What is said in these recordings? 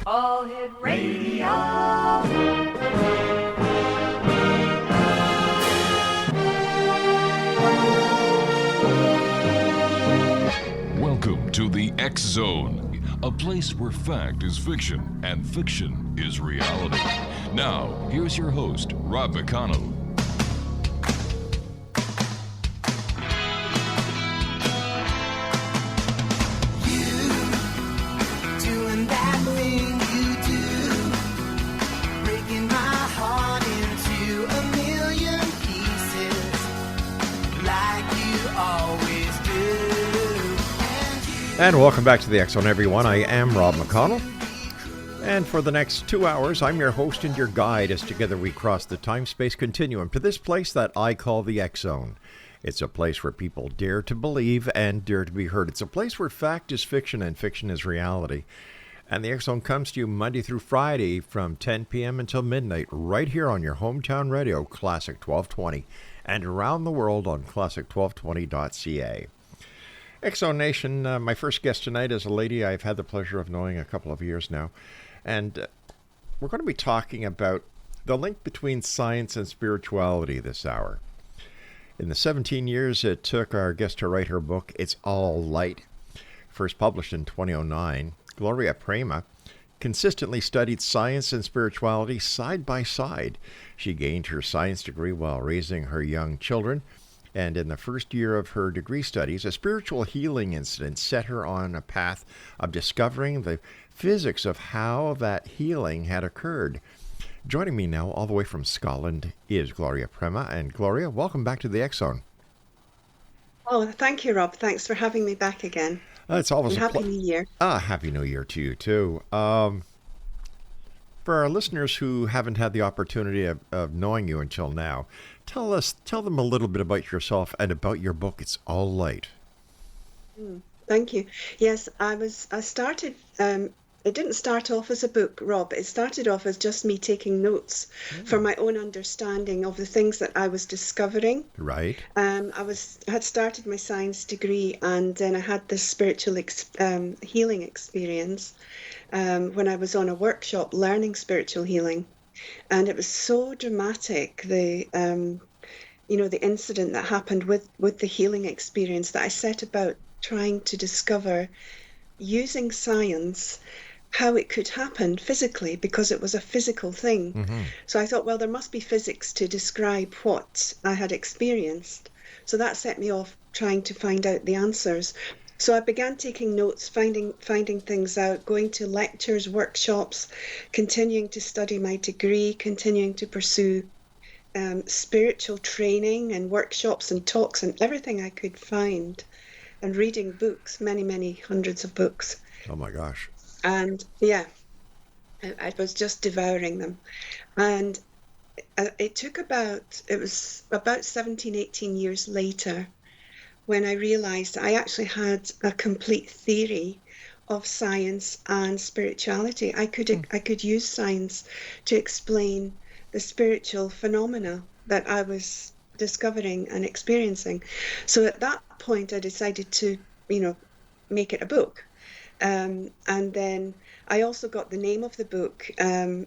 All Hit Radio. Welcome to the X Zone, a place where fact is fiction and fiction is reality. Now, here's your host, Rob McConnell. And welcome back to the X Zone, everyone. I am Rob McConnell. And for the next 2 hours, I'm your host and your guide as together we cross the time-space continuum to this place that I call the X Zone. It's a place where people dare to believe and dare to be heard. It's a place where fact is fiction and fiction is reality. And the X Zone comes to you Monday through Friday from 10 p.m. until midnight, right here on your hometown radio, Classic 1220, and around the world on classic1220.ca. X Zone Nation, my first guest tonight is a lady I've had the pleasure of knowing a couple of years now. And we're going to be talking about the link between science and spirituality this hour. In the 17 years it took our guest to write her book, It's All Light, first published in 2009, GLORIA PREMA consistently studied science and spirituality side by side. She gained her science degree while raising her young children. And in the first year of her degree studies, a spiritual healing incident set her on a path of discovering the physics of how that healing had occurred. Joining me now, all the way from Scotland, is GLORIA PREMA. And Gloria, welcome back to the X Zone. Oh, thank you, Rob. Thanks for having me back again. It's always and Happy New Year. Happy New Year to you, too. For our listeners who haven't had the opportunity of knowing you until now, tell them a little bit about yourself and about your book, It's All Light. Thank you. Yes, I started, it didn't start off as a book, Rob. It started off as just me taking notes for my own understanding of the things that I was discovering. Right. I had started my science degree, and then I had this spiritual healing experience when I was on a workshop learning spiritual healing. And it was so dramatic, the incident that happened with the healing experience, that I set about trying to discover, using science, how it could happen physically, because it was a physical thing. Mm-hmm. So I thought, well, there must be physics to describe what I had experienced. So that set me off trying to find out the answers. So I began taking notes, finding things out, going to lectures, workshops, continuing to study my degree, continuing to pursue spiritual training and workshops and talks and everything I could find, and reading books, many, many hundreds of books. Oh my gosh. And yeah, I was just devouring them. And it was about 17, 18 years later when I realized I actually had a complete theory of science and spirituality. I could use science to explain the spiritual phenomena that I was discovering and experiencing. So at that point, I decided to, make it a book. And then I also got the name of the book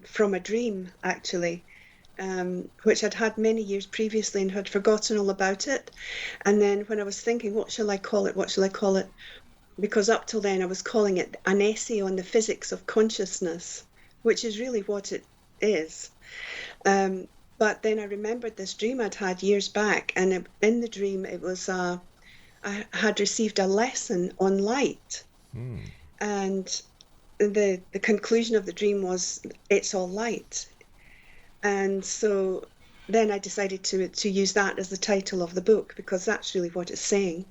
from a dream, actually, which I'd had many years previously and had forgotten all about it. And then when I was thinking, what shall I call it? Because up till then I was calling it an essay on the physics of consciousness, which is really what it is. But then I remembered this dream I'd had years back, and in the dream it was I had received a lesson on light. And the conclusion of the dream was, it's all light. And so then I decided to use that as the title of the book, because that's really what it's saying.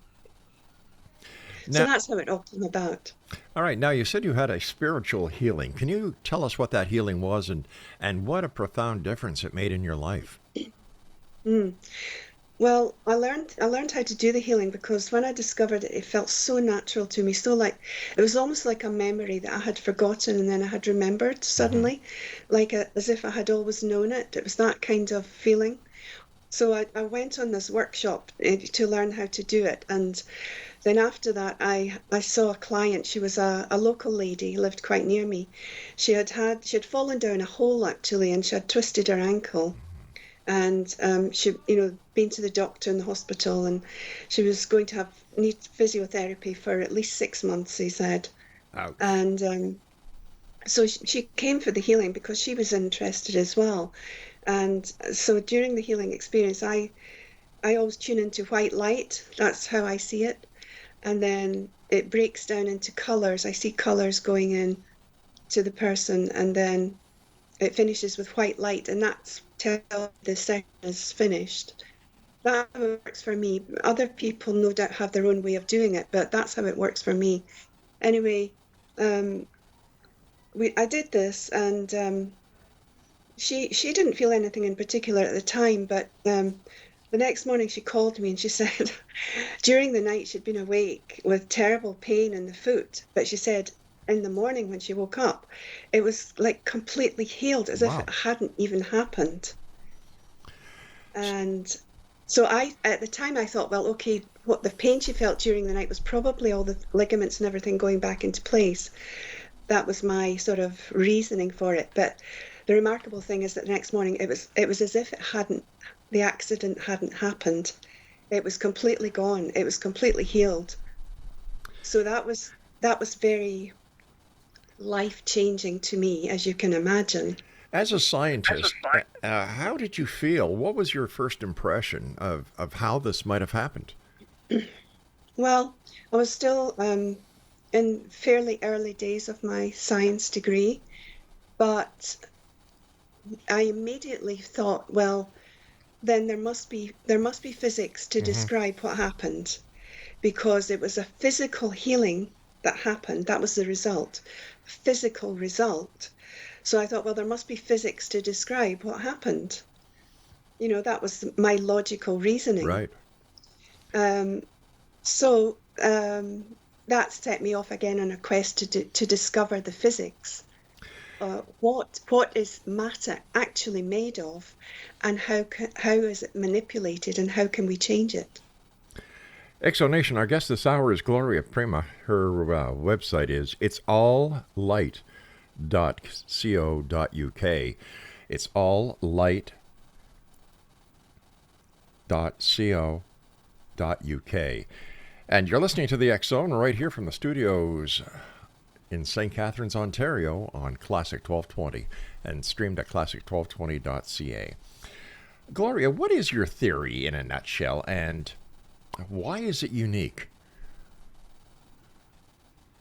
Now, so that's how it all came about. All right. Now, you said you had a spiritual healing. Can you tell us what that healing was and what a profound difference it made in your life? Well, I learned how to do the healing because when I discovered it, it felt so natural to me. So like, it was almost like a memory that I had forgotten and then I had remembered suddenly, like as if I had always known it. It was that kind of feeling. So I went on this workshop to learn how to do it. And then after that, I saw a client. She was a local lady, lived quite near me. She had fallen down a hole actually, and she had twisted her ankle. And she, been to the doctor in the hospital, and she was going to need physiotherapy for at least 6 months, he said. Ouch. And so she came for the healing because she was interested as well. And so during the healing experience, I always tune into white light. That's how I see it. And then it breaks down into colors. I see colors going in to the person, and then it finishes with white light, and that's till the session is finished. That works for me. Other people no doubt have their own way of doing it, but that's how it works for me. Anyway, I did this, and she didn't feel anything in particular at the time, but the next morning she called me and she said during the night she'd been awake with terrible pain in the foot, but she said in the morning when she woke up, it was like completely healed, as if Wow. it hadn't even happened. And so at the time I thought, well, okay, what the pain she felt during the night was probably all the ligaments and everything going back into place. That was my sort of reasoning for it. But the remarkable thing is that the next morning it was as if the accident hadn't happened. It was completely gone. It was completely healed. So that was very life-changing to me, as you can imagine. As a scientist, how did you feel? What was your first impression of how this might have happened? Well, I was still in fairly early days of my science degree, but I immediately thought, well, then there must be physics to describe what happened, because it was a physical healing that happened. That was the result, physical result. So I thought, well, there must be physics to describe what happened. That was my logical reasoning. Right. So that set me off again on a quest to discover the physics. What is matter actually made of, and how is it manipulated, and how can we change it? Exonation, our guest this hour is Gloria PREMA. Her website is itsalllight.co.uk. It's alllight.co.uk. And you're listening to the X Zone right here from the studios in St. Catharines, Ontario on Classic 1220 and streamed at classic1220.ca. Gloria, what is your theory in a nutshell, and why is it unique?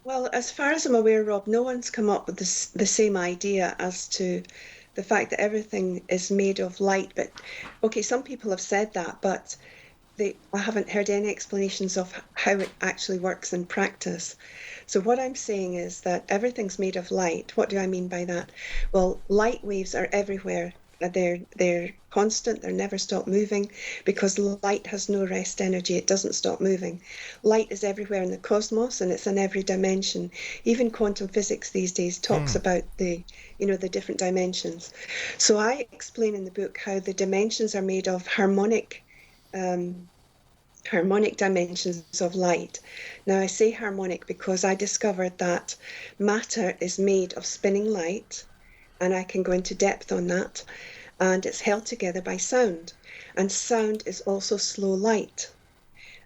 Well, as far as I'm aware, Rob, no one's come up with the same idea as to the fact that everything is made of light. But, okay, some people have said that, but I haven't heard any explanations of how it actually works in practice. So what I'm saying is that everything's made of light. What do I mean by that? Well, light waves are everywhere. They're constant, they never stop moving, because light has no rest energy, it doesn't stop moving. Light is everywhere in the cosmos, and it's in every dimension. Even quantum physics these days talks about the different dimensions. So I explain in the book how the dimensions are made of harmonic dimensions of light. Now I say harmonic because I discovered that matter is made of spinning light, and I can go into depth on that, and it's held together by sound, and sound is also slow light.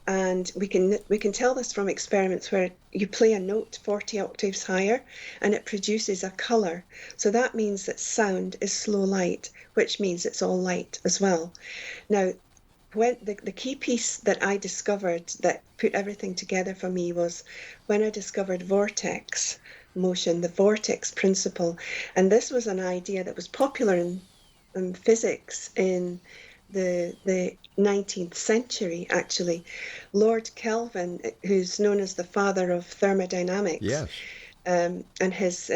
And we can tell this from experiments where you play a note 40 octaves higher and it produces a color. So that means that sound is slow light, which means it's all light as well. Now, when the key piece that I discovered that put everything together for me was when I discovered vortex motion, the vortex principle. And this was an idea that was popular in physics in the 19th century, actually. Lord Kelvin, who's known as the father of thermodynamics, Yes. And his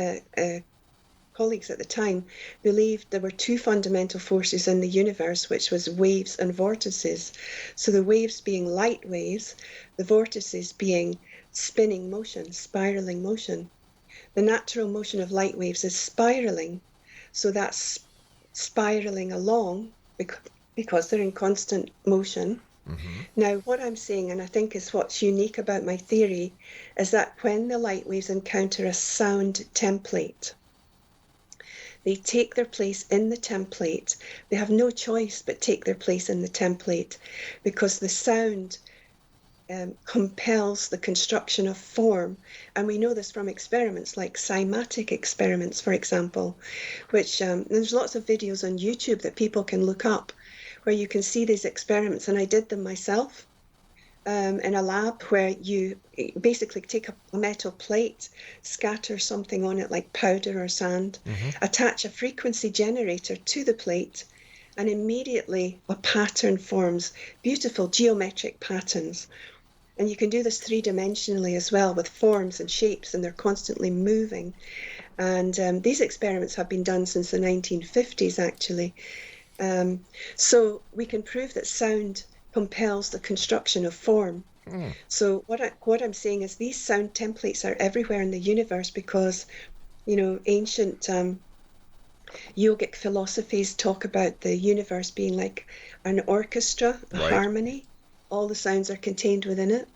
colleagues at the time believed there were two fundamental forces in the universe, which was waves and vortices. So the waves being light waves, the vortices being spinning motion, spiraling motion. The natural motion of light waves is spiraling, so that's spiraling along because they're in constant motion. Now, what I'm saying, and I think is what's unique about my theory, is that when the light waves encounter a sound template, they take their place in the template. They have no choice but take their place in the template, because the sound compels the construction of form. And we know this from experiments like cymatic experiments, for example, which there's lots of videos on YouTube that people can look up where you can see these experiments. And I did them myself in a lab, where you basically take a metal plate, scatter something on it like powder or sand, attach a frequency generator to the plate, and immediately a pattern forms, beautiful geometric patterns. And you can do this three-dimensionally as well, with forms and shapes, and they're constantly moving. And these experiments have been done since the 1950s, actually. So we can prove that sound compels the construction of form. So what I'm saying is these sound templates are everywhere in the universe, because, ancient yogic philosophies talk about the universe being like an orchestra, a harmony. All the sounds are contained within it.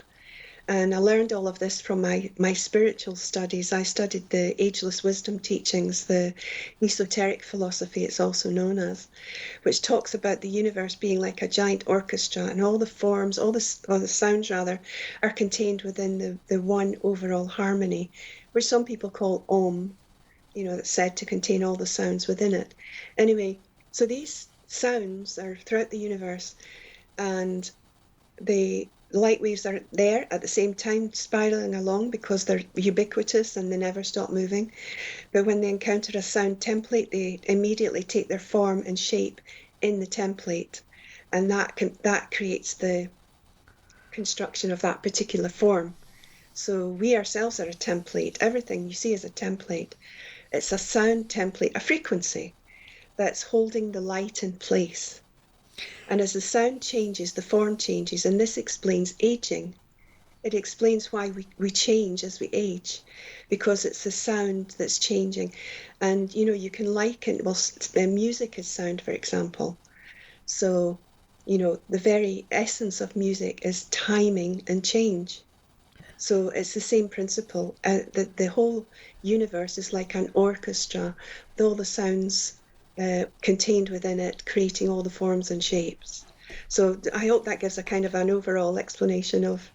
And I learned all of this from my spiritual studies. I studied the ageless wisdom teachings, the esoteric philosophy it's also known as, which talks about the universe being like a giant orchestra, and all the forms, all the sounds rather, are contained within the one overall harmony, which some people call Om, that's said to contain all the sounds within it. Anyway, so these sounds are throughout the universe, and the light waves are there at the same time, spiraling along, because they're ubiquitous and they never stop moving. But when they encounter a sound template, they immediately take their form and shape in the template, and that creates the construction of that particular form. So we ourselves are a template. Everything you see is a template. It's a sound template, a frequency that's holding the light in place. And as the sound changes, the form changes, and this explains aging. It explains why we change as we age, because it's the sound that's changing. And, you can liken, music is sound, for example. So, the very essence of music is timing and change. So it's the same principle. The whole universe is like an orchestra, with all the sounds contained within it, creating all the forms and shapes. So I hope that gives a kind of an overall explanation of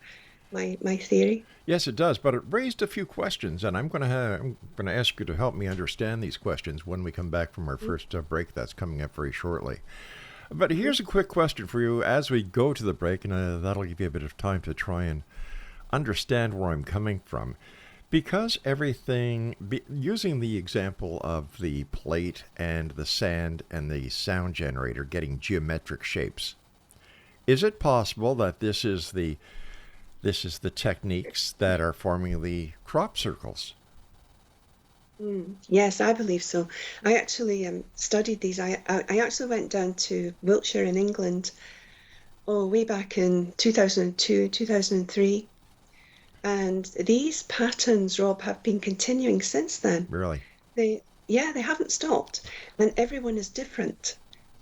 my theory. Yes, it does, but it raised a few questions, and I'm going to ask you to help me understand these questions when we come back from our first break that's coming up very shortly. But here's a quick question for you as we go to the break, and that'll give you a bit of time to try and understand where I'm coming from. Because using the example of the plate and the sand and the sound generator getting geometric shapes, is it possible that this is the techniques that are forming the crop circles? Yes, I believe so. I actually studied these. I actually went down to Wiltshire in England, way back in 2002, 2003. And these patterns, Rob, have been continuing since then. Really? They haven't stopped. And everyone is different.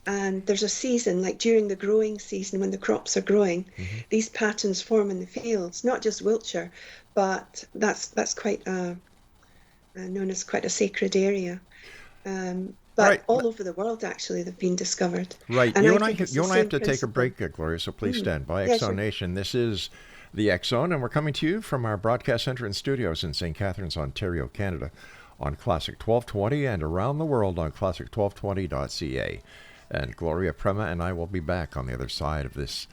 And there's a season, like during the growing season, when the crops are growing, these patterns form in the fields. Not just Wiltshire, but that's quite known as quite a sacred area. But all over the world, actually, they've been discovered. Right. And You I and I think it's the have to same take a break, principle. Gloria, so please stand by. Yeah, X Zone sure. Nation, this is the X Zone, and we're coming to you from our broadcast center and studios in St. Catharines, Ontario, Canada, on Classic 1220 and around the world on classic1220.ca. And Gloria, PREMA, and I will be back on the other side of this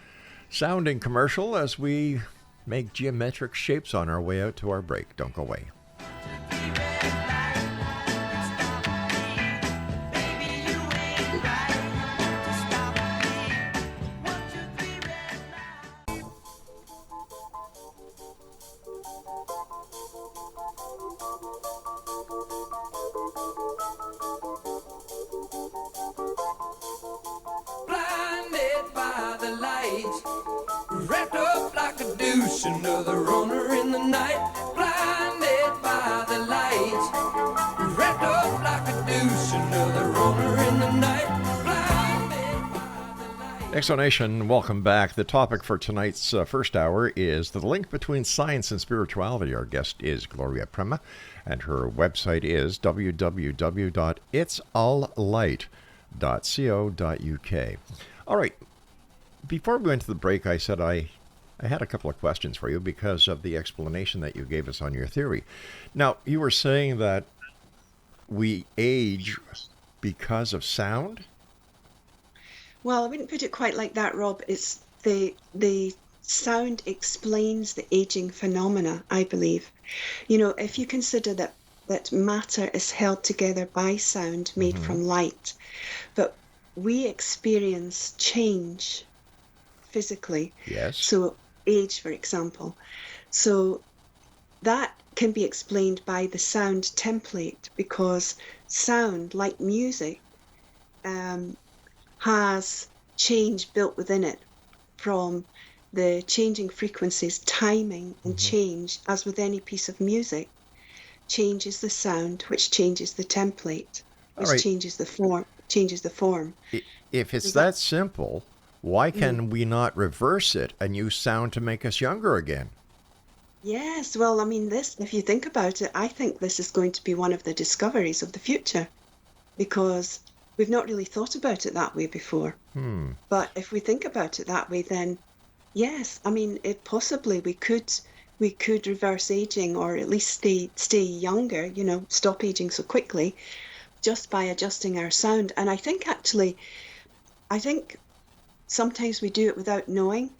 sounding commercial as we make geometric shapes on our way out to our break. Don't go away. Blinded by the light, wrapped up like a douche, another runner in the night. Blinded by the light, wrapped up like a douche, another runner in the night. Blinded by the light. Exonation, welcome back. The topic for tonight's first hour is the link between science and spirituality. Our guest is Gloria PREMA, and her website is www.itsalllight.co.uk. All right, before we went to the break, I said I had a couple of questions for you because of the explanation that you gave us on your theory. Now, you were saying that we age because of sound? Well, I wouldn't put it quite like that, Rob. It's the sound explains the aging phenomena, I believe. You know, if you consider that matter is held together by sound made from light, but we experience change physically. Yes. So age, for example. So that can be explained by the sound template, because sound, like music, has change built within it from the changing frequencies, timing and change, as with any piece of music. Changes the sound, which changes the template, which changes the form. If it's that simple, why can we not reverse it and use sound to make us younger again? Yes, well, I mean, this, if you think about it, I think this is going to be one of the discoveries of the future, because we've not really thought about it that way before. But if we think about it that way, then yes, I mean, it possibly we could reverse aging, or at least stay younger, you know, stop aging so quickly, just by adjusting our sound. And I think sometimes we do it without knowing.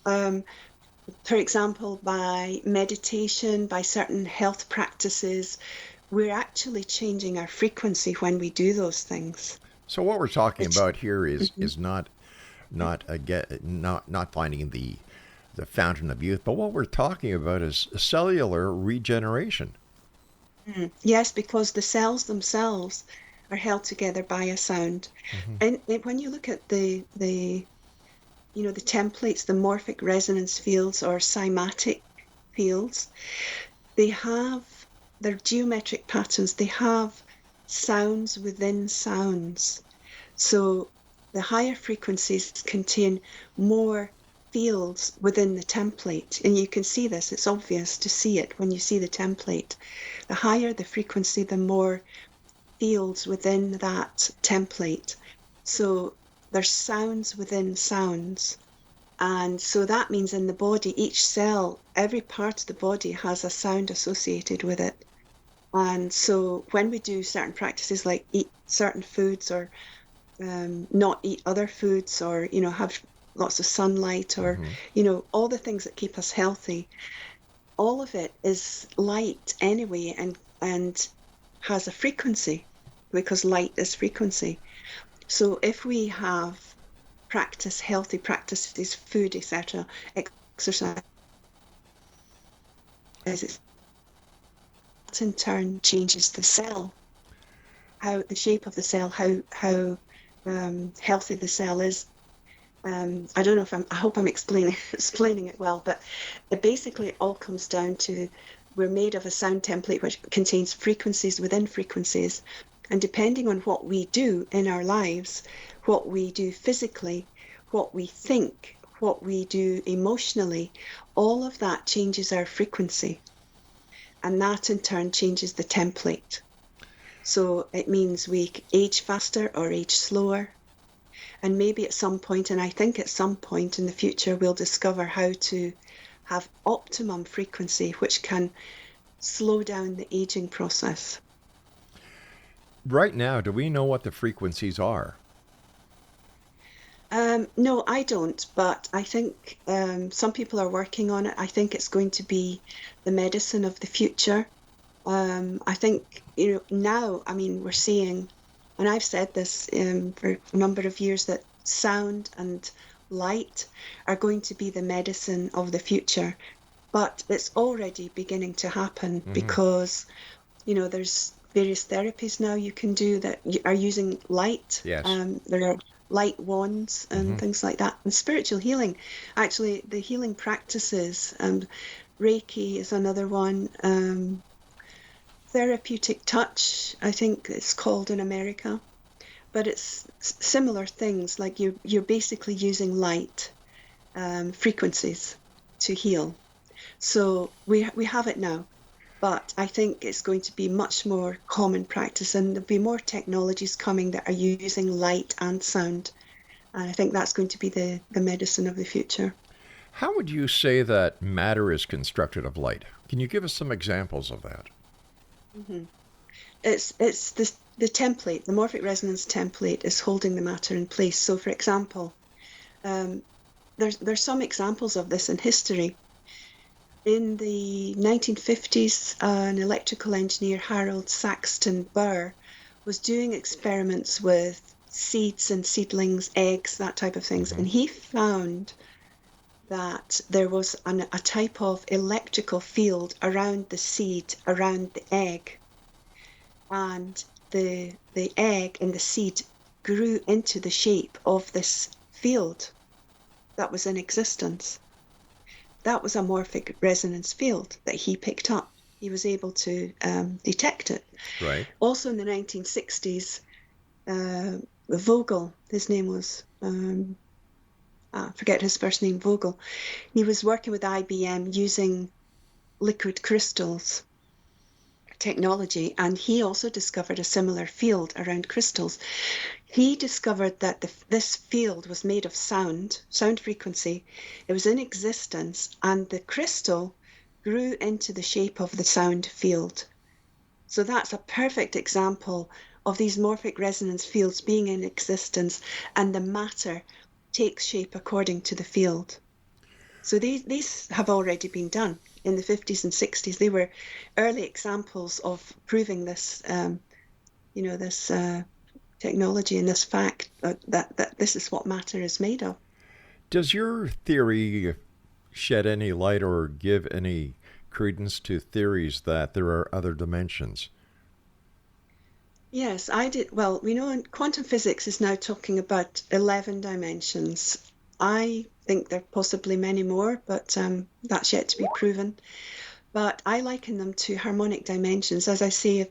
For example, by meditation, by certain health practices, we're actually changing our frequency when we do those things. So what we're talking about here is not finding the fountain of youth, but what we're talking about is cellular regeneration. Yes, because the cells themselves are held together by a sound. And when you look at the templates, the morphic resonance fields or cymatic fields, they're geometric patterns. They have sounds within sounds. So the higher frequencies contain more fields within the template. And you can see this. It's obvious to see it when you see the template. The higher the frequency, the more fields within that template. So there's sounds within sounds. And so that means in the body, each cell, every part of the body has a sound associated with it. And so when we do certain practices like eat certain foods, or not eat other foods, or, you know, have lots of sunlight, or, you know, all the things that keep us healthy, all of it is light anyway, and has a frequency, because light is frequency. So if we have healthy practices, food, etc., exercise, that in turn changes the cell, how the shape of the cell, how healthy the cell is. I don't know I hope I'm explaining it well, but it basically all comes down to, we're made of a sound template which contains frequencies within frequencies, and depending on what we do in our lives, what we do physically, what we think, what we do emotionally, all of that changes our frequency. And that in turn changes the template. So it means we age faster or age slower. And maybe at some point, and I think at some point in the future, we'll discover how to have optimum frequency, which can slow down the aging process. Right now, do we know what the frequencies are? No, I don't, but I think some people are working on it. I think it's going to be the medicine of the future. I think, you know, now, I mean, we're seeing, and I've said this for a number of years, that sound and light are going to be the medicine of the future. But it's already beginning to happen, because, you know, there's various therapies now you can do that are using light. Yes. There are light wands and things like that. And spiritual healing, actually, the healing practices, Reiki is another one. Therapeutic touch, I think it's called in America. but it's similar things, like you're basically using light frequencies to heal. So we have it now, but I think it's going to be much more common practice, and there'll be more technologies coming that are using light and sound. And I think that's going to be the medicine of the future. How would you say that matter is constructed of light? Can you give us some examples of that? Hmm. It's the template, the morphic resonance template is holding the matter in place. So, for example, there's some examples of this in history. In the 1950s, an electrical engineer, Harold Saxton Burr, was doing experiments with seeds and seedlings, eggs, that type of things, and he found that there was a type of electrical field around the seed, around the egg, and the egg and the seed grew into the shape of this field that was in existence. That was a morphic resonance field that he picked up. He was able to detect it. Right. Also in the 1960s, Vogel, his name was, I forget his first name, Vogel. He was working with IBM using liquid crystals technology, and he also discovered a similar field around crystals. He discovered that this field was made of sound frequency. It was in existence, and the crystal grew into the shape of the sound field. So that's a perfect example of these morphic resonance fields being in existence, and the matter takes shape according to the field. So these have already been done in the 50s and 60s. They were early examples of proving this, this technology and this fact that this is what matter is made of. Does your theory shed any light or give any credence to theories that there are other dimensions? Yes, I did. Well, we know quantum physics is now talking about 11 dimensions. I think there are possibly many more, but that's yet to be proven. But I liken them to harmonic dimensions. As I say, if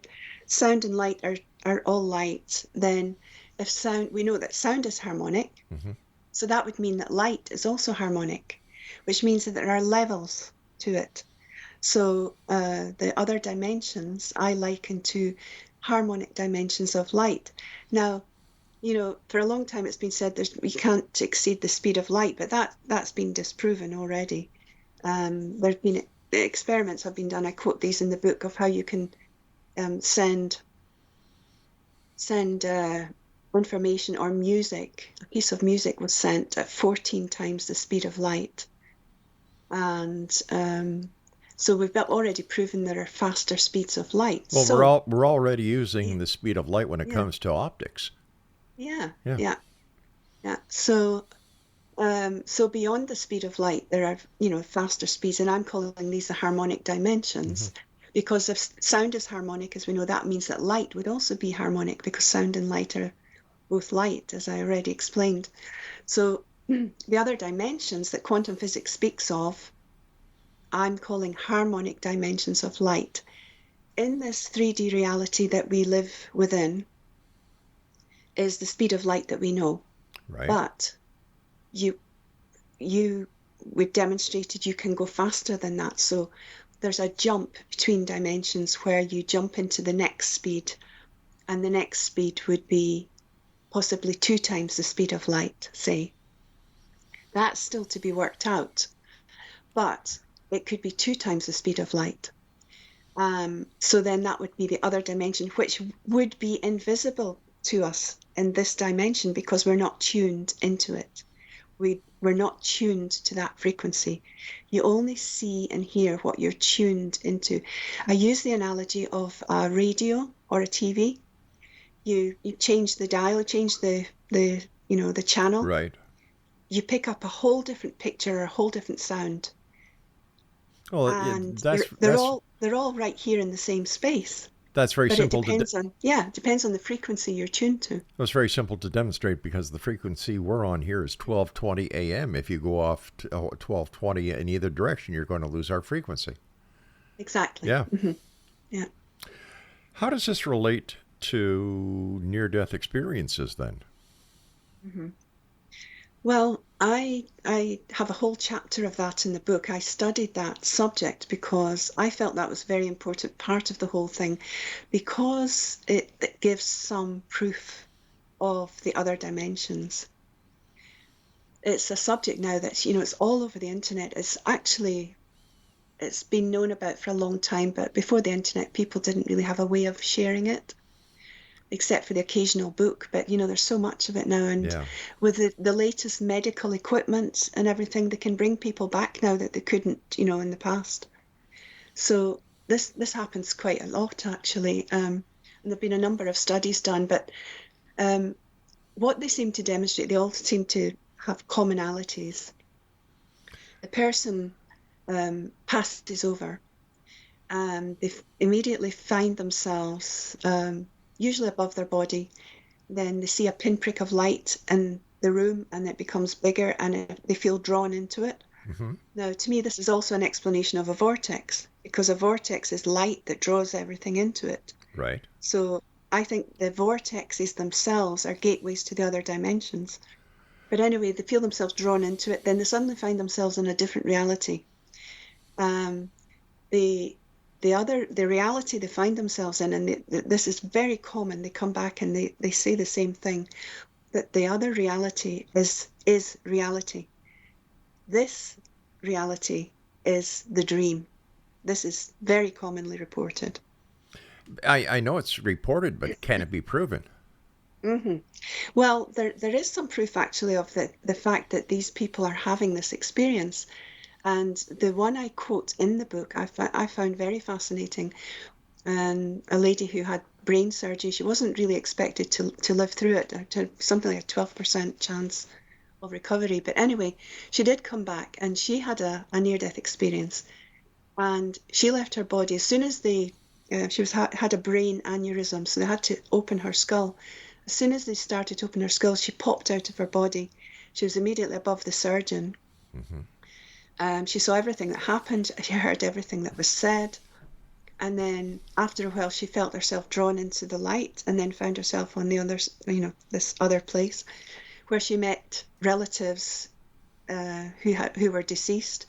sound and light are all light, then if sound, we know that sound is harmonic. Mm-hmm. So that would mean that light is also harmonic, which means that there are levels to it. So the other dimensions I liken to harmonic dimensions of light. Now, for a long time it's been said we can't exceed the speed of light, but that's been disproven already. There's been experiments have been done. I quote these in the book of how you can send information or music. A piece of music was sent at 14 times the speed of light, and so we've already proven there are faster speeds of light. Well, so, we're already using the speed of light when it comes to optics. Yeah. So beyond the speed of light, there are, faster speeds, and I'm calling these the harmonic dimensions. Mm-hmm. Because if sound is harmonic, as we know, that means that light would also be harmonic, because sound and light are both light, as I already explained. So the other dimensions that quantum physics speaks of, I'm calling harmonic dimensions of light. In this 3D reality that we live within is the speed of light that we know. Right. But we've demonstrated you can go faster than that. So there's a jump between dimensions where you jump into the next speed, and the next speed would be possibly 2 times the speed of light, say. That's still to be worked out, but it could be 2 times the speed of light. So then that would be the other dimension, which would be invisible to us in this dimension because we're not tuned into it. We're not tuned to that frequency. You only see and hear what you're tuned into. I use the analogy of a radio or a TV. You change the dial, change the channel. Right. You pick up a whole different picture or a whole different sound. Well, and they're all right here in the same space. That's very simple. It depends on the frequency you're tuned to. It's very simple to demonstrate because the frequency we're on here is 1220 AM. If you go off to 1220 in either direction, you're going to lose our frequency. Exactly. Yeah. Mm-hmm. Yeah. How does this relate to near-death experiences then? Well, I have a whole chapter of that in the book. I studied that subject because I felt that was a very important part of the whole thing, because it gives some proof of the other dimensions. It's a subject now that's, it's all over the internet. It's been known about for a long time, but before the internet, people didn't really have a way of sharing it, except for the occasional book. But, there's so much of it now. And Yeah. with the latest medical equipment and everything, they can bring people back now that they couldn't, in the past. So this happens quite a lot, actually. And there've been a number of studies done, but what they seem to demonstrate, they all seem to have commonalities. The person passes over, and they immediately find themselves usually above their body. Then they see a pinprick of light in the room, and it becomes bigger, and they feel drawn into it. Mm-hmm. Now, to me, this is also an explanation of a vortex, because a vortex is light that draws everything into it. Right. So I think the vortexes themselves are gateways to the other dimensions. But anyway, they feel themselves drawn into it, then they suddenly find themselves in a different reality. The reality they find themselves in, and this is very common, they come back and they say the same thing, that the other reality is reality. This reality is the dream. This is very commonly reported. I know it's reported, but can it be proven? Mm-hmm. Well, there is some proof actually of the fact that these people are having this experience. And the one I quote in the book, I found very fascinating. And a lady who had brain surgery, she wasn't really expected to live through it, something like a 12% chance of recovery. But anyway, she did come back, and she had a near-death experience. And she left her body as soon as had a brain aneurysm, so they had to open her skull. As soon as they started to open her skull, she popped out of her body. She was immediately above the surgeon. Mm-hmm. She saw everything that happened. She heard everything that was said. And then after a while, she felt herself drawn into the light, and then found herself on the other, this other place where she met relatives who were deceased.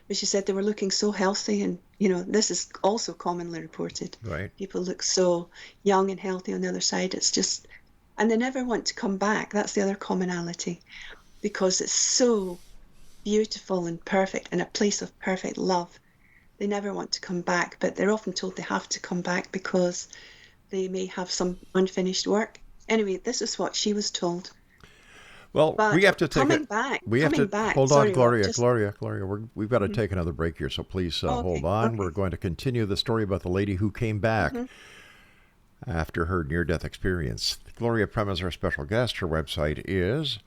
But she said they were looking so healthy, and this is also commonly reported. Right. People look so young and healthy on the other side. It's just, and they never want to come back. That's the other commonality, because it's so beautiful and perfect, and a place of perfect love. They never want to come back, but they're often told they have to come back because they may have some unfinished work. Anyway, this is what she was told. Well, But we have to take coming it. back, We have coming to back. hold Sorry, on, Gloria. just- Gloria. We've got to take another break here, so please hold on. okay. We're going to continue the story about the lady who came back after her near-death experience. Gloria PREMA is our special guest. Her website is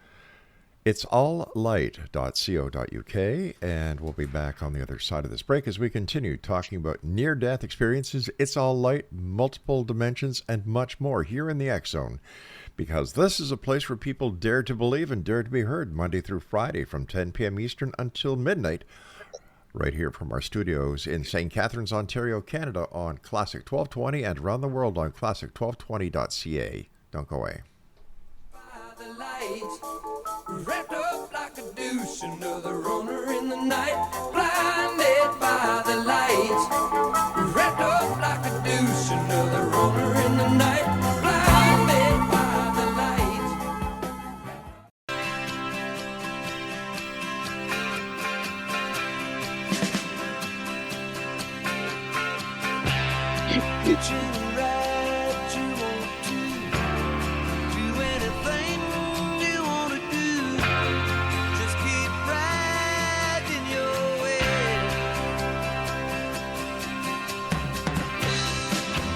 itsalllight.co.uk, and we'll be back on the other side of this break as we continue talking about near-death experiences, It's All Light, multiple dimensions, and much more here in the X Zone. Because this is a place where people dare to believe and dare to be heard, Monday through Friday from 10 p.m. Eastern until midnight, right here from our studios in St. Catharines, Ontario, Canada on Classic 1220 and around the world on classic1220.ca. Don't go away. By the light, wrapped up like a douche, another runner in the night, blinded by the light, wrapped up like a douche, another runner in the night, blinded by the light. Get you right, you want to do anything you want to do. Just keep riding your way.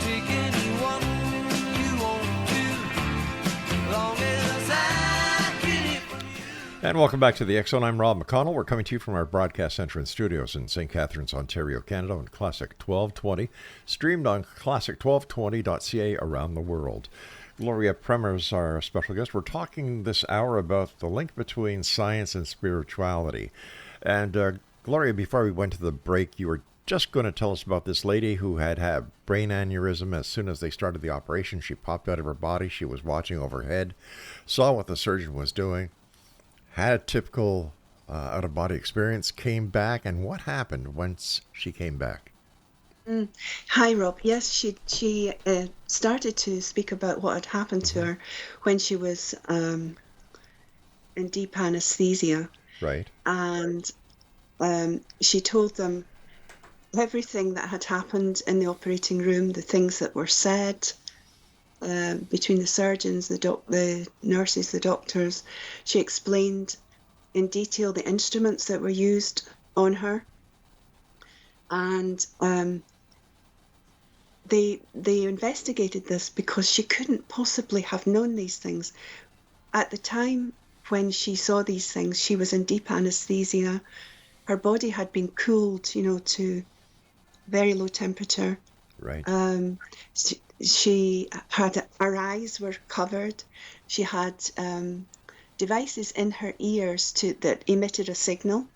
Take anyone you want to, long as I can hear from you. And welcome back to the X Zone. I'm Rob McConnell. We're coming to you from our broadcast center and studios in St. Catharines, Ontario, Canada on Classic 1220, streamed on classic1220.ca around the world. Gloria PREMA is our special guest. We're talking this hour about the link between science and spirituality. And Gloria, before we went to the break, you were just going to tell us about this lady who had brain aneurysm. As soon as they started the operation, she popped out of her body. She was watching overhead, saw what the surgeon was doing, had a typical out-of-body experience, came back, and what happened once she came back? Hi, Rob. Yes, she started to speak about what had happened to her when she was in deep anesthesia, Right. and she told them everything that had happened in the operating room, the things that were said between the surgeons, the nurses, the doctors. She explained in detail the instruments that were used on her, and they investigated this because she couldn't possibly have known these things. At the time when she saw these things, she was in deep anesthesia. Her body had been cooled, to very low temperature. Right. She had, her eyes were covered. She had devices in her ears that emitted a signal,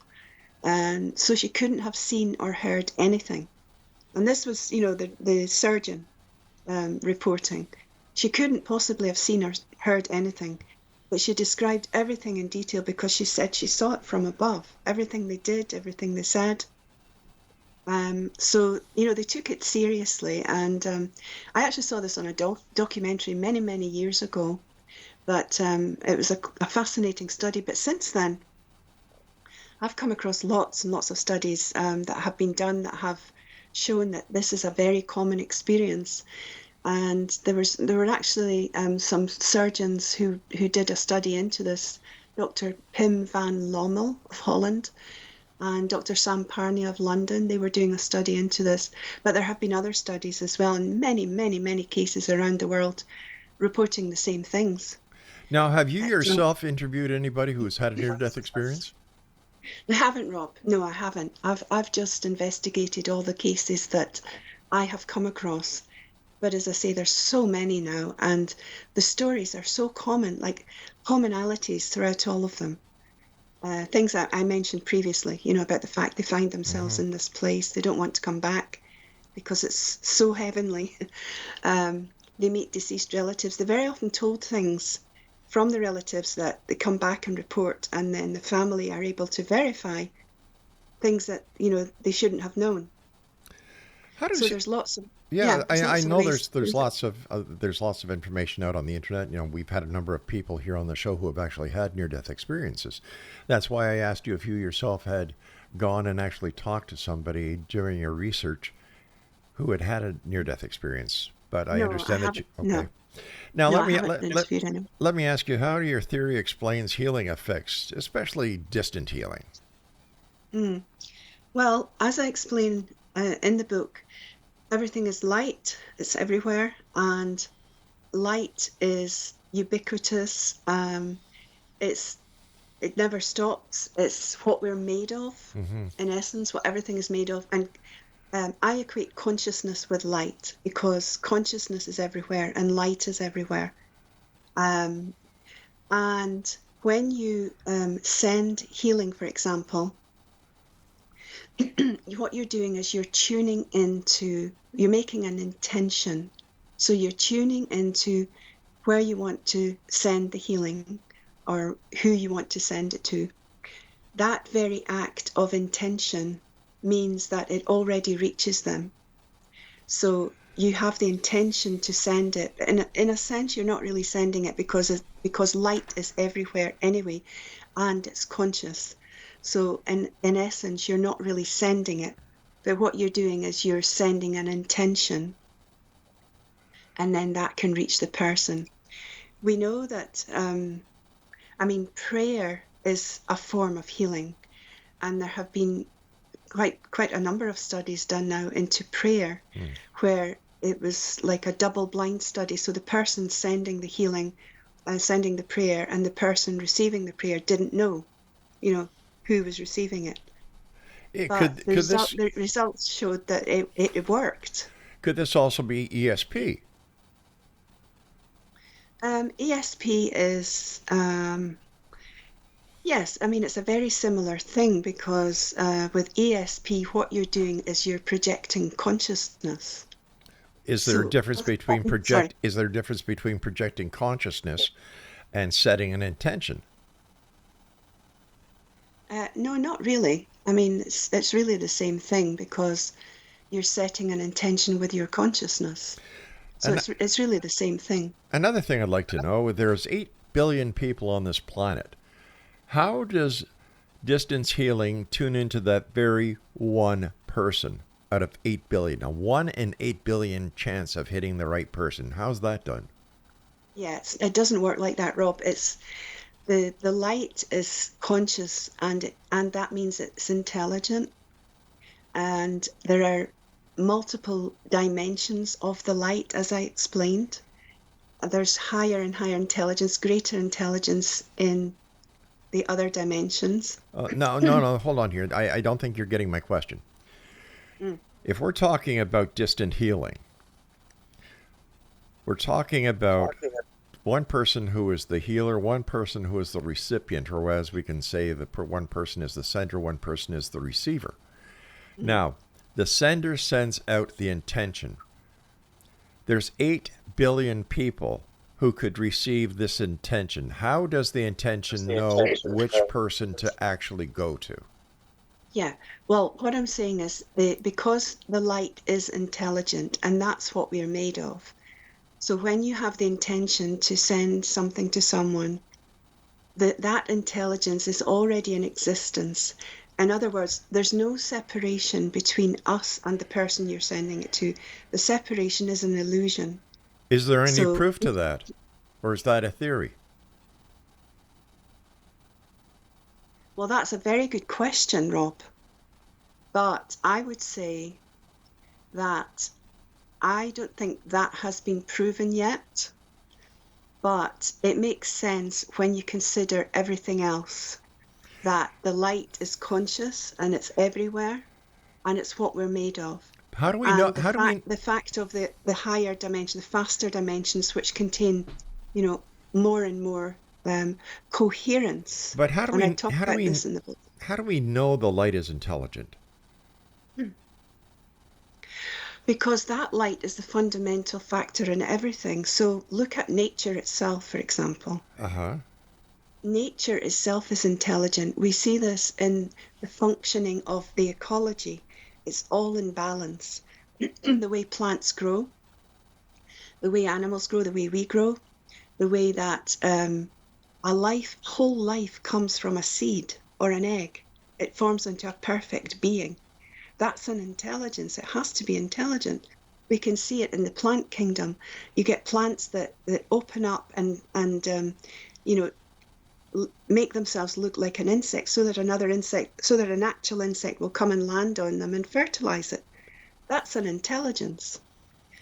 and so she couldn't have seen or heard anything. And this was, the surgeon reporting. She couldn't possibly have seen or heard anything, but she described everything in detail because she said she saw it from above. Everything they did, everything they said. So, they took it seriously. And I actually saw this on a documentary many, many years ago. But it was a fascinating study. But since then, I've come across lots and lots of studies that have been done that have shown that this is a very common experience. And there were actually some surgeons who did a study into this. Dr. Pim van Lommel of Holland and Dr. Sam Parney of London. They were doing a study into this. But there have been other studies as well, in many, many, many cases around the world, reporting the same things. Now, have you yourself interviewed anybody who's had a near-death experience? I haven't, Rob. No, I haven't. I've just investigated all the cases that I have come across. But as I say, there's so many now, and the stories are so common, like commonalities throughout all of them. Things that I mentioned previously, about the fact they find themselves in this place. They don't want to come back because it's so heavenly. They meet deceased relatives. They very often told things from the relatives that they come back and report, and then the family are able to verify things that, they shouldn't have known. There's lots of... Yeah, I know ways. there's lots of information out on the internet. We've had a number of people here on the show who have actually had near-death experiences. That's why I asked you if you yourself had gone and actually talked to somebody during your research who had a near-death experience. But I understand that you... Okay. No. Now No, let me ask you, how do your theory explains healing effects, especially distant healing? Well, as I explain in the book, everything is light. It's everywhere, and light is ubiquitous. It never stops. It's what we're made of, in essence, what everything is made of. And I equate consciousness with light because consciousness is everywhere and light is everywhere. And when you send healing, for example, what you're doing is you're making an intention. So you're tuning into where you want to send the healing or who you want to send it to. That very act of intention means that it already reaches them. So you have the intention to send it. In a sense, you're not really sending it because light is everywhere anyway, and it's conscious. So in essence, you're not really sending it, but what you're doing is you're sending an intention, and then that can reach the person. We know that, prayer is a form of healing, and there have been quite a number of studies done now into prayer, where it was like a double-blind study. So the person sending the healing, sending the prayer, and the person receiving the prayer didn't know, who was receiving it. The results showed that it worked. Could this also be ESP? ESP is Yes, I mean, it's a very similar thing because with ESP, what you're doing is you're projecting consciousness. Is there a So, difference between sorry. is there a difference between projecting consciousness and setting an intention? No, not really. I mean, it's really the same thing because you're setting an intention with your consciousness. So And it's really the same thing. another thing I'd like to know, there's 8 billion people on this planet. How does distance healing tune into that very one person out of 8 billion? A 1 in 8 billion chance of hitting the right person. How's that done? Yeah, it doesn't work like that, Rob. It's the light is conscious and that means it's intelligent. And there are multiple dimensions of the light, as I explained. There's higher and higher intelligence, greater intelligence in the other dimensions. No. Hold on here. I don't think you're getting my question. Mm. If we're talking about distant healing, we're talking about one person who is the healer, one person who is the recipient, or as we can say, one person is the sender, one person is the receiver. Mm. Now, the sender sends out the intention. There's 8 billion people who could receive this intention. How does the intention know which person to actually go to? Yeah, well, what I'm saying is because the light is intelligent, and that's what we are made of. So when you have the intention to send something to someone, that intelligence is already in existence. In other words, there's no separation between us and the person you're sending it to. The separation is an illusion. Is there any So, proof to that? Or is that a theory? well, that's a very good question, Rob. But I would say that I don't think that has been proven yet. But it makes sense when you consider everything else, that the light is conscious and it's everywhere and it's what we're made of. How do we know? And the fact of the higher dimension, the faster dimensions, which contain, more and more coherence. But And I talk about this in the book. how do we know the light is intelligent? Because that light is the fundamental factor in everything. So look at nature itself, for example. Uh-huh. Nature itself is intelligent. We see this in the functioning of the ecology. It's all in balance. The way plants grow, the way animals grow, the way we grow, the way that whole life comes from a seed or an egg. It forms into a perfect being. That's an intelligence. It has to be intelligent. We can see it in the plant kingdom. You get plants that open up and make themselves look like an insect so that an actual insect will come and land on them and fertilize it. That's an intelligence.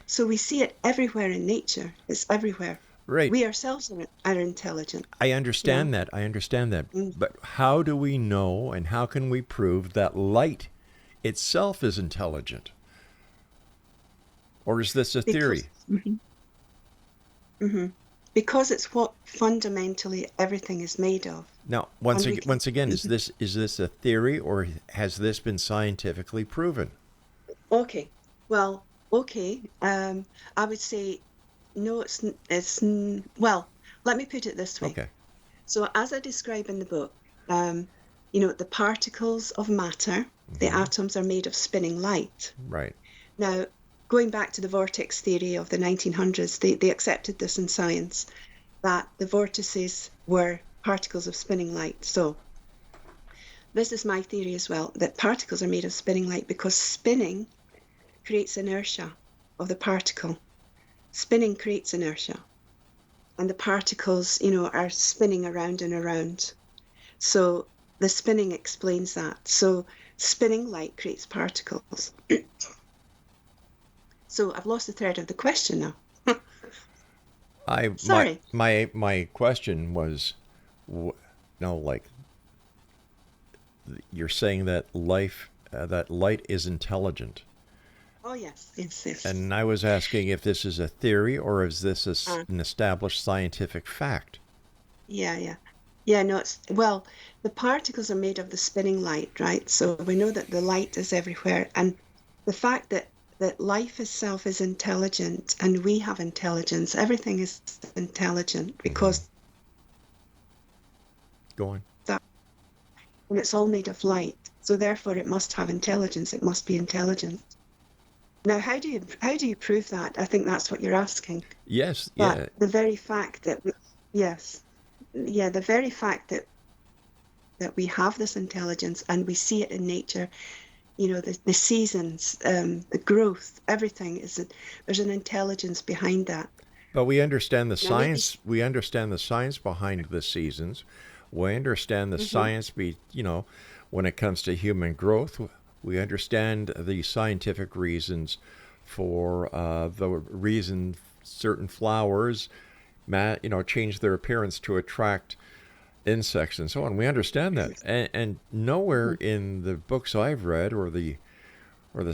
So we see it everywhere in nature. It's everywhere. Right. We ourselves are intelligent. I understand that. Mm. But how do we know and how can we prove that light itself is intelligent? Or is this a theory? Because it's what fundamentally everything is made of. Now, once again, is this a theory or has this been scientifically proven? Okay. Well, okay. I would say no. Well. Let me put it this way. Okay. So, as I describe in the book, the particles of matter, the atoms are made of spinning light. Right. Now, going back to the vortex theory of the 1900s, they accepted this in science, that the vortices were particles of spinning light. So this is my theory as well, that particles are made of spinning light because spinning creates inertia of the particle. Spinning creates inertia. And the particles, are spinning around and around. So the spinning explains that. So spinning light creates particles. So I've lost the thread of the question now. Sorry. My question was, you're saying that that light is intelligent. Oh yes. And I was asking if this is a theory or is this an established scientific fact? Yeah. Yeah, no, well, the particles are made of the spinning light, right? So we know that the light is everywhere. And the fact that life itself is intelligent and we have intelligence, everything is intelligent because Go on. that, and it's all made of light. So therefore it must have intelligence. It must be intelligent. Now, how do you prove that? I think that's what you're asking. Yes, But yeah. the very fact that yes, yeah, the very fact that we have this intelligence and we see it in nature, the seasons, the growth, everything there's an intelligence behind that. But we understand the Now, maybe, science. We understand the science behind the seasons. We understand the science when it comes to human growth. We understand the scientific reasons for the reason certain flowers, change their appearance to attract insects and so on. We understand that, and nowhere in the books I've read or the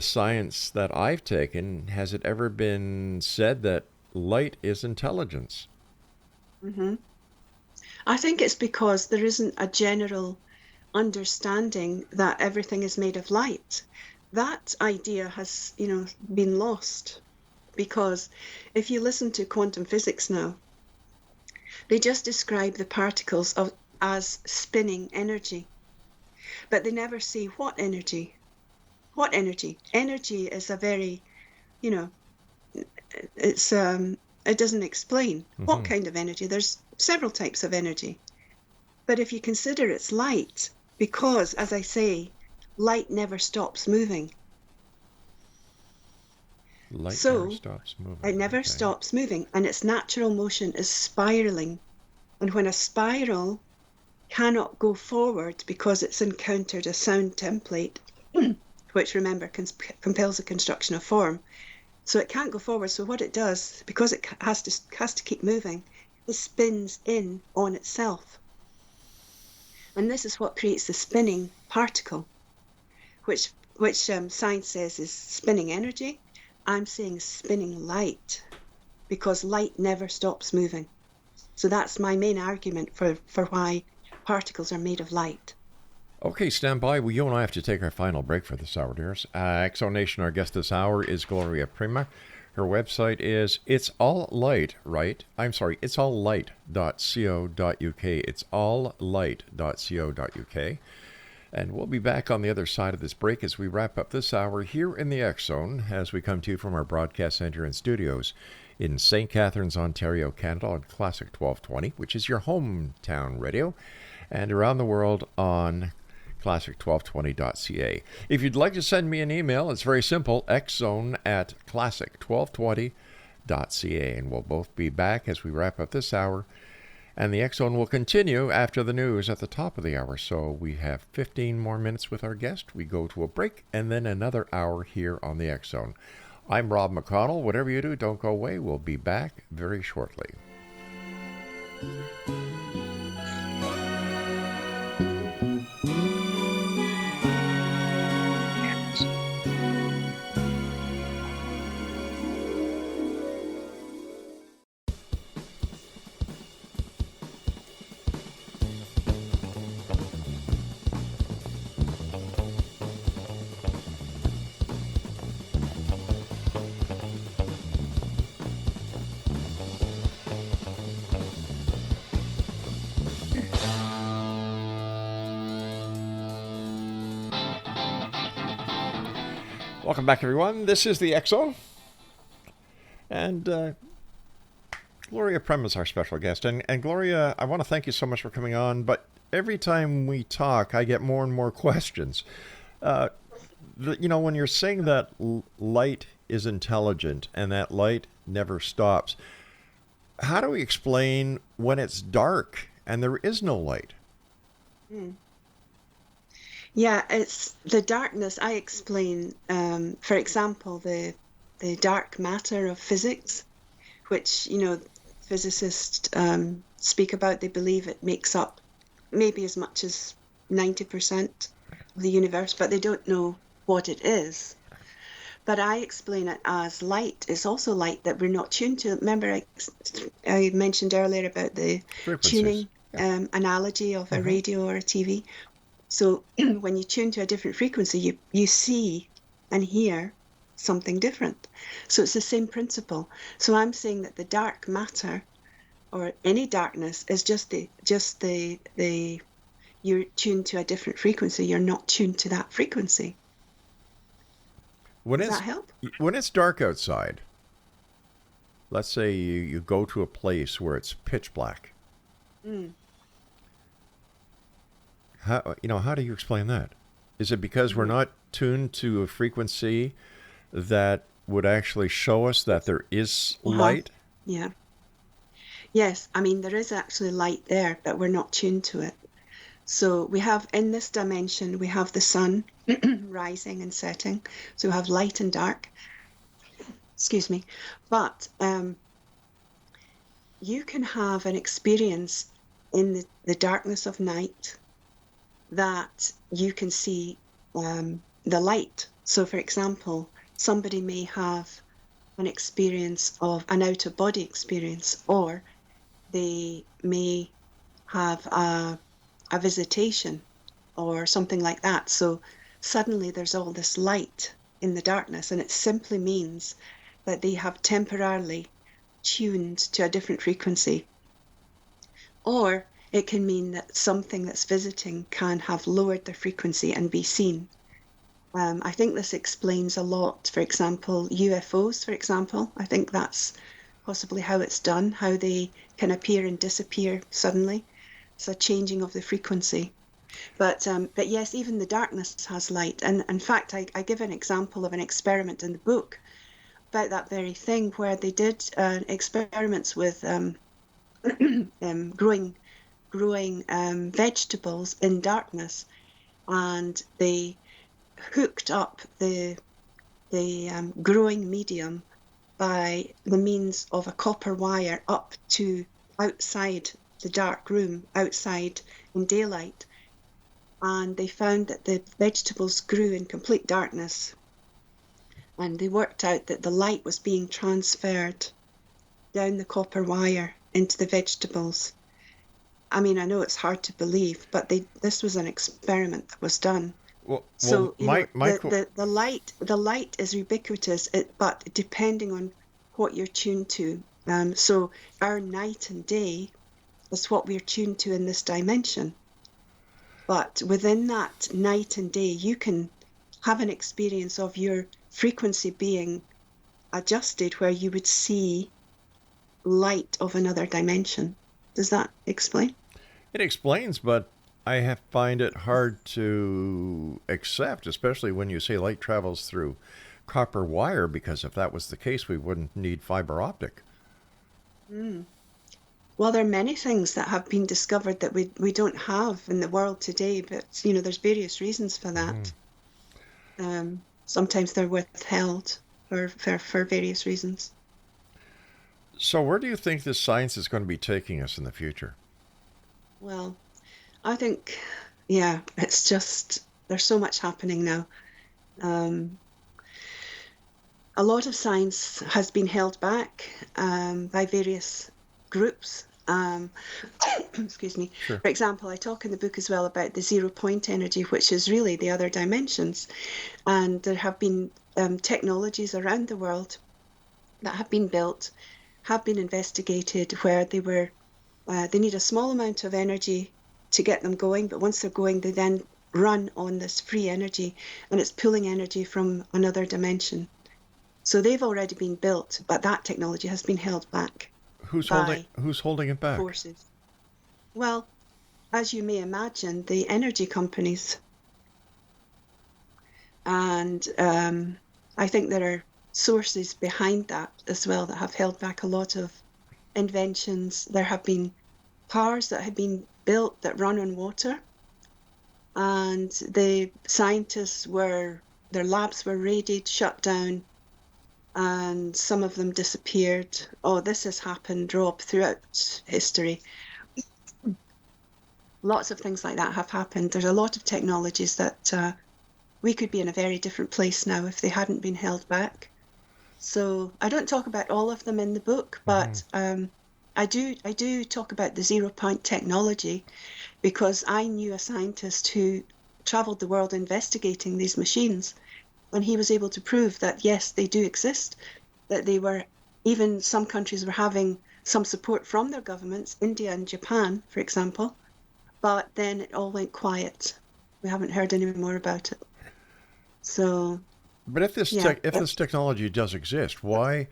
science that I've taken has it ever been said that light is intelligence. I think it's because there isn't a general understanding that everything is made of light. That idea has, been lost because if you listen to quantum physics now, they just describe the particles as spinning energy, but they never say what energy. What energy? Energy is a very, it doesn't explain what kind of energy. There's several types of energy. But if you consider it's light, because, as I say, light never stops moving. Light So never stops moving. it never Okay. stops moving, and its natural motion is spiraling. And when a spiral cannot go forward because it's encountered a sound template, which remember compels the construction of form, so it can't go forward. So what it does, because it has to keep moving, it spins in on itself. And this is what creates the spinning particle, which science says is spinning energy. I'm saying spinning light, because light never stops moving. So that's my main argument for why particles are made of light. Okay, stand by. Well, you and I have to take our final break for this hour, dears. Exonation, our guest this hour is GLORIA PREMA. Her website is It's All Light, right? I'm sorry, it's alllight.co.uk. It's alllight.co.uk. And we'll be back on the other side of this break as we wrap up this hour here in the X Zone as we come to you from our broadcast center and studios in St. Catharines, Ontario, Canada on Classic 1220, which is your hometown radio, and around the world on classic1220.ca. If you'd like to send me an email, it's very simple, xzone@classic1220.ca. And we'll both be back as we wrap up this hour. And the X Zone will continue after the news at the top of the hour. So we have 15 more minutes with our guest. We go to a break and then another hour here on the X Zone. I'm Rob McConnell. Whatever you do, don't go away. We'll be back very shortly. Welcome back, everyone. This is the X Zone. And GLORIA PREMA is our special guest. And GLORIA, I want to thank you so much for coming on. But every time we talk, I get more and more questions. When you're saying that light is intelligent and that light never stops, how do we explain when it's dark and there is no light? Yeah, it's the darkness. I explain, for example, the dark matter of physics, which, physicists speak about. They believe it makes up maybe as much as 90% of the universe, but they don't know what it is. But I explain it as light. It's also light that we're not tuned to. Remember, I mentioned earlier about the Frequencies. tuning analogy of a radio or a TV. So when you tune to a different frequency, you see and hear something different. So it's the same principle. So I'm saying that the dark matter or any darkness is just the you're tuned to a different frequency. You're not tuned to that frequency. Does that help? When it's dark outside, let's say you go to a place where it's pitch black. How do you explain that? Is it because we're not tuned to a frequency that would actually show us that there is light? Yeah. Yes, I mean, there is actually light there, but we're not tuned to it. So we have, in this dimension, we have the sun rising and setting. So we have light and dark. Excuse me. But you can have an experience in the darkness of night that you can see the light. So, for example, somebody may have an experience of an out-of-body experience, or they may have a visitation or something like that. So suddenly there's all this light in the darkness, and it simply means that they have temporarily tuned to a different frequency. Or it can mean that something that's visiting can have lowered their frequency and be seen. I think this explains a lot. For example, UFOs, for example, I think that's possibly how it's done, how they can appear and disappear suddenly. It's a changing of the frequency. But yes, even the darkness has light. And in fact, I give an example of an experiment in the book about that very thing, where they did experiments with growing vegetables in darkness, and they hooked up the growing medium by the means of a copper wire up to outside the dark room, outside in daylight, and they found that the vegetables grew in complete darkness, and they worked out that the light was being transferred down the copper wire into the vegetables. I mean, I know it's hard to believe, but this was an experiment that was done. So the light is ubiquitous, but depending on what you're tuned to. So our night and day is what we're tuned to in this dimension. But within that night and day, you can have an experience of your frequency being adjusted, where you would see light of another dimension. Does that explain? It explains, but I find it hard to accept, especially when you say light travels through copper wire, because if that was the case, we wouldn't need fiber optic. Well, there are many things that have been discovered that we don't have in the world today, but there's various reasons for that. Sometimes they're withheld for various reasons. So where do you think this science is going to be taking us in the future? Well, I think, it's just, there's so much happening now. A lot of science has been held back by various groups. Excuse me. Sure. For example, I talk in the book as well about the 0-point energy, which is really the other dimensions. And there have been technologies around the world that have been built, have been investigated, where they need a small amount of energy to get them going, but once they're going, they then run on this free energy, and it's pulling energy from another dimension. So they've already been built, but that technology has been held back. Who's holding it back? Forces. Well, as you may imagine, the energy companies. And I think there are sources behind that as well that have held back a lot of inventions. There have been cars that have been built that run on water, and the scientists their labs were raided, shut down, and some of them disappeared. Oh, this has happened, Rob, throughout history. Lots of things like that have happened. There's a lot of technologies that we could be in a very different place now if they hadn't been held back. So I don't talk about all of them in the book, but I do talk about the 0 point technology because I knew a scientist who traveled the world investigating these machines, and he was able to prove that yes, they do exist, that they were, even some countries were having some support from their governments, India and Japan, for example, but then it all went quiet. We haven't heard any more about it. So, But if yeah, this technology does exist, why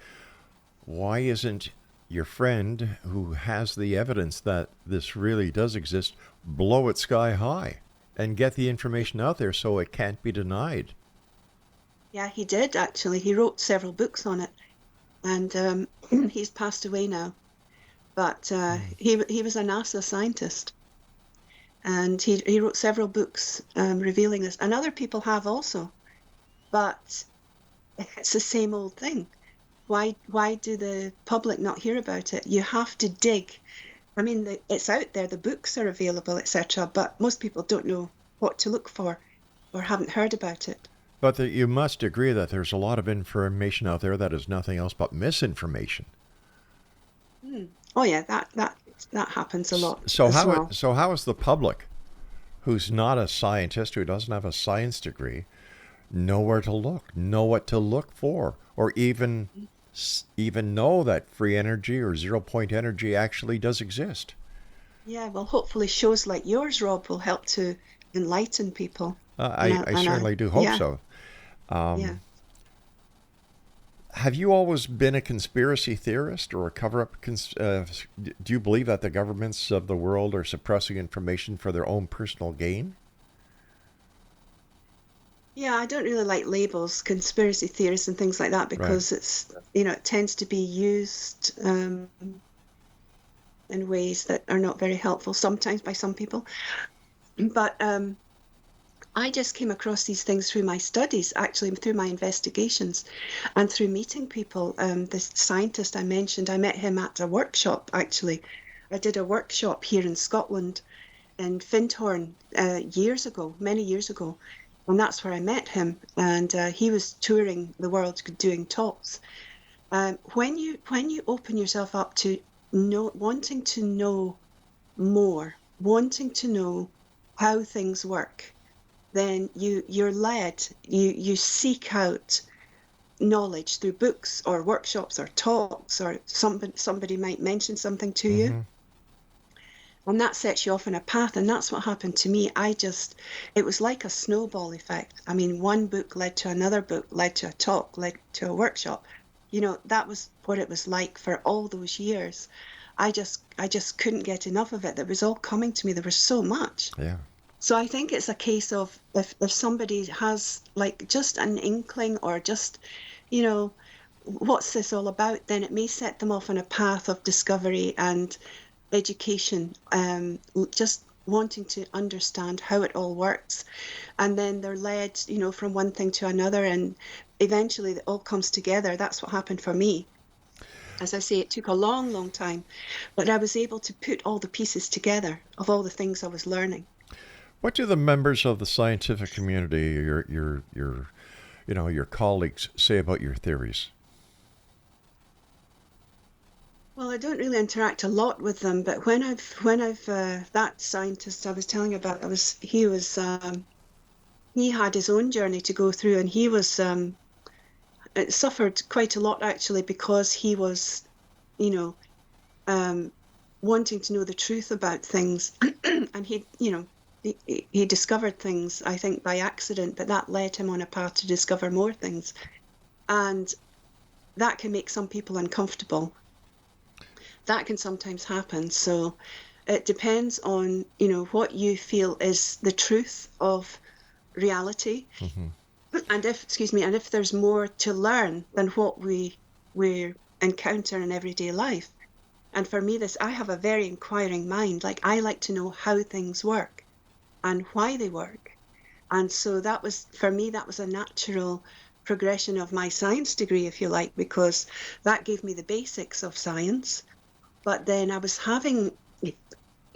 isn't your friend who has the evidence that this really does exist blow it sky high and get the information out there so it can't be denied? yeah, he did actually. He wrote several books on it, and he's passed away now. But he was a NASA scientist, and he wrote several books revealing this, and other people have also. But it's the same old thing. Why do the public not hear about it? You have to dig. I mean, it's out there, the books are available, etc., but most people don't know what to look for or haven't heard about it. But you must agree that there's a lot of information out there that is nothing else but misinformation. Oh yeah, that happens a lot So as well. how is the public, who's not a scientist, who doesn't have a science degree, know where to look, know what to look for, or even know that free energy or 0 point energy actually does exist? Yeah, well, hopefully shows like yours, Rob, will help to enlighten people. I certainly do hope yeah, so. yeah. Have you always been a conspiracy theorist or a cover-up? Do you believe that the governments of the world are suppressing information for their own personal gain? Yeah, I don't really like labels, conspiracy theories and things like that, Right. because it tends to be used in ways that are not very helpful sometimes by some people. But I just came across these things through my studies, actually through my investigations and through meeting people. The scientist I mentioned, I met him at a workshop, actually. I did a workshop here in Scotland, in Findhorn, years ago, many years ago. And that's where I met him. And he was touring the world doing talks. When you open yourself up to wanting to know more, wanting to know how things work, then you're led, you seek out knowledge through books or workshops or talks, or somebody might mention something to you, Mm-hmm. and that sets you off on a path. And that's what happened to me. It was like a snowball effect. I mean, one book led to another book, led to a talk, led to a workshop. That was what it was like for all those years. I just couldn't get enough of it. It was all coming to me. There was so much. Yeah. So I think it's a case of, if somebody has like just an inkling, or just, what's this all about, then it may set them off on a path of discovery and education, just wanting to understand how it all works. And then they're led, from one thing to another, and eventually it all comes together. That's what happened for me. As I say, it took a long, long time, but I was able to put all the pieces together of all the things I was learning. What do the members of the scientific community, your colleagues, say about your theories? Well, I don't really interact a lot with them, but when I've that scientist I was telling you about, he had his own journey to go through, and he was it suffered quite a lot, actually, because he was, wanting to know the truth about things, and he discovered things, I think, by accident, but that led him on a path to discover more things, and that can make some people uncomfortable. That can sometimes happen. So it depends on, what you feel is the truth of reality. Mm-hmm. And if there's more to learn than what we encounter in everyday life. And for me, I have a very inquiring mind. Like, I like to know how things work and why they work. And so for me, that was a natural progression of my science degree, if you like, because that gave me the basics of science. But then I was having I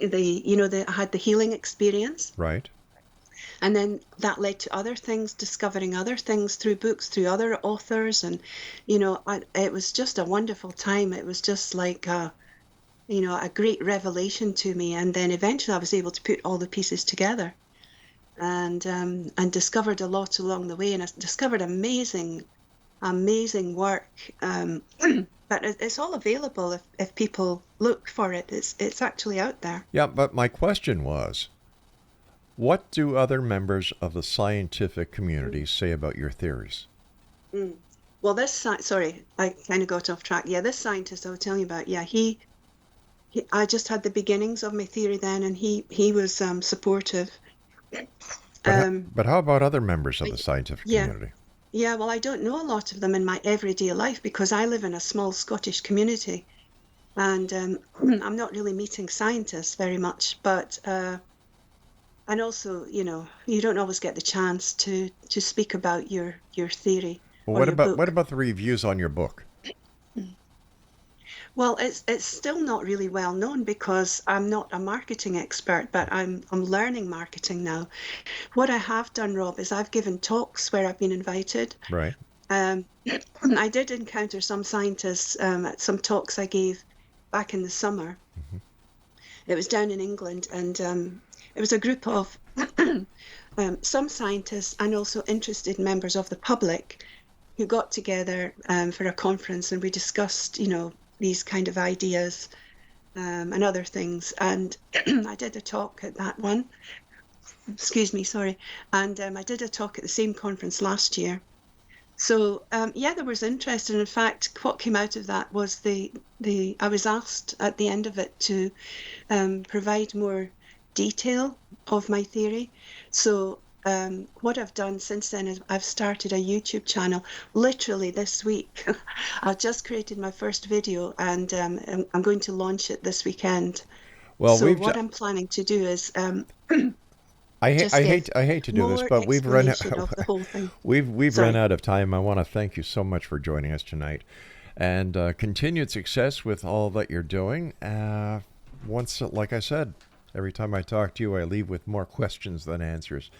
had the healing experience. Right. And then that led to other things, discovering other things through books, through other authors. And, it was just a wonderful time. It was just like a great revelation to me. And then eventually I was able to put all the pieces together and discovered a lot along the way. And I discovered amazing work. But it's all available if people look for it. It's actually out there. Yeah, but my question was, what do other members of the scientific community say about your theories? Mm. Well, sorry, I kind of got off track. Yeah, this scientist I was telling you about, yeah, I just had the beginnings of my theory then, and he was supportive. But how about other members of the scientific community? Yeah, well, I don't know a lot of them in my everyday life because I live in a small Scottish community, and I'm not really meeting scientists very much. But and also, you don't always get the chance to speak about your theory. Well, what about the reviews on your book? Well, it's still not really well known because I'm not a marketing expert, but I'm learning marketing now. What I have done, Rob, is I've given talks where I've been invited. Right. I did encounter some scientists at some talks I gave back in the summer. Mm-hmm. It was down in England, and it was a group of some scientists and also interested members of the public who got together for a conference, and we discussed, these kind of ideas and other things. And I did a talk at that one. Excuse me, sorry. And I did a talk at the same conference last year. So there was interest. And in fact, what came out of that was I was asked at the end of it to provide more detail of my theory. So what I've done since then is I've started a YouTube channel literally this week. I've just created my first video, and I'm going to launch it this weekend. Well, so what I'm planning to do is I hate to do this, but we've run out of the whole thing. We've run out of time. I want to thank you so much for joining us tonight, and continued success with all that you're doing. Like I said, every time I talk to you, I leave with more questions than answers.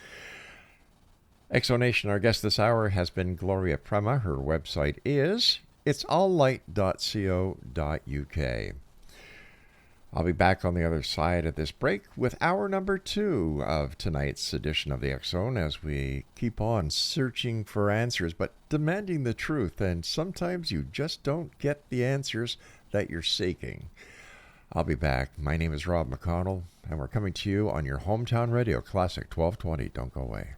Exonation, our guest this hour has been Gloria PREMA. Her website is itsalllight.co.uk. I'll be back on the other side of this break with hour number 2 of tonight's edition of the X Zone as we keep on searching for answers, but demanding the truth. And sometimes you just don't get the answers that you're seeking. I'll be back. My name is Rob McConnell, and we're coming to you on your hometown radio, Classic 1220. Don't go away.